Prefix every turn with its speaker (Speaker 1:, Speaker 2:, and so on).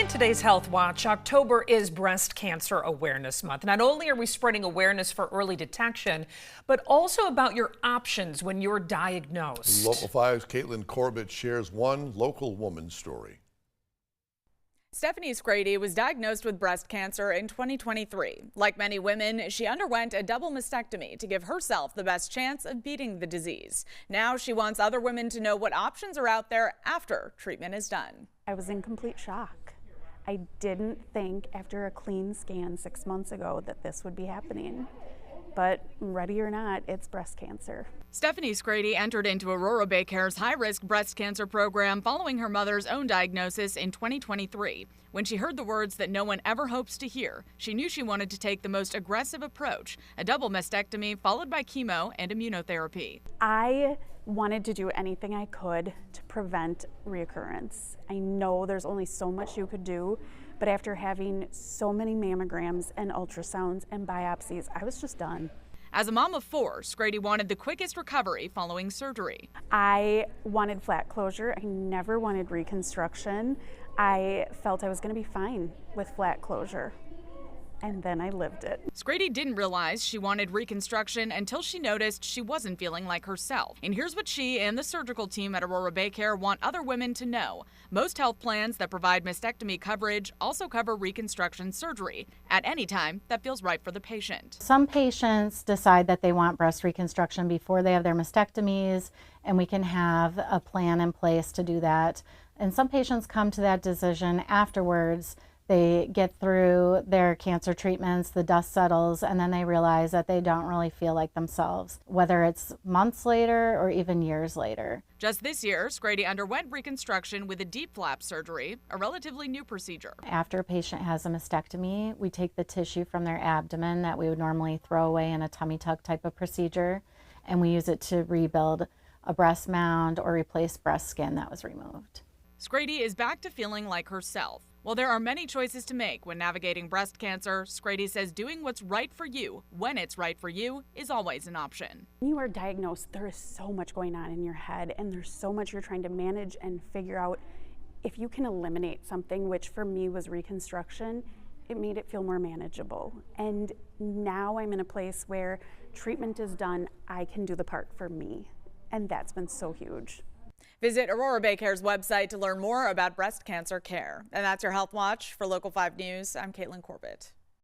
Speaker 1: In today's Health Watch, October is Breast Cancer Awareness Month. Not only are we spreading awareness for early detection, but also about your options when you're diagnosed.
Speaker 2: Local 5's Caitlin Corbett shares one local woman's story.
Speaker 3: Stephanie Skrede was diagnosed with breast cancer in 2023. Like many women, she underwent a double mastectomy to give herself the best chance of beating the disease. Now she wants other women to know what options are out there after treatment is done.
Speaker 4: I was in complete shock. I didn't think after a clean scan 6 months ago that this would be happening. But ready or not, it's breast cancer.
Speaker 3: Stephanie Skrede entered into Aurora BayCare's high-risk breast cancer program following her mother's own diagnosis in 2023. When she heard the words that no one ever hopes to hear, she knew she wanted to take the most aggressive approach, a double mastectomy followed by chemo and immunotherapy.
Speaker 4: I wanted to do anything I could to prevent reoccurrence. I know there's only so much you could do, but after having so many mammograms and ultrasounds and biopsies, I was just done.
Speaker 3: As a mom of 4, Skrede wanted the quickest recovery following surgery.
Speaker 4: I wanted flat closure. I never wanted reconstruction. I felt I was going to be fine with flat closure. And then I lived it.
Speaker 3: Skrede didn't realize she wanted reconstruction until she noticed she wasn't feeling like herself. And here's what she and the surgical team at Aurora BayCare want other women to know. Most health plans that provide mastectomy coverage also cover reconstruction surgery at any time that feels right for the patient.
Speaker 5: Some patients decide that they want breast reconstruction before they have their mastectomies, and we can have a plan in place to do that. And some patients come to that decision afterwards. They get through their cancer treatments, the dust settles, and then they realize that they don't really feel like themselves, whether it's months later or even years later.
Speaker 3: Just this year, Skrede underwent reconstruction with a deep flap surgery, a relatively new procedure.
Speaker 5: After a patient has a mastectomy, we take the tissue from their abdomen that we would normally throw away in a tummy tuck type of procedure, and we use it to rebuild a breast mound or replace breast skin that was removed.
Speaker 3: Skrede is back to feeling like herself. While there are many choices to make when navigating breast cancer, Skrede says doing what's right for you, when it's right for you, is always an option.
Speaker 4: When you are diagnosed, there is so much going on in your head, and there's so much you're trying to manage and figure out. If you can eliminate something, which for me was reconstruction, it made it feel more manageable. And now I'm in a place where treatment is done, I can do the part for me. And that's been so huge.
Speaker 3: Visit Aurora BayCare's website to learn more about breast cancer care. And that's your Health Watch. For Local 5 News, I'm Caitlin Corbett.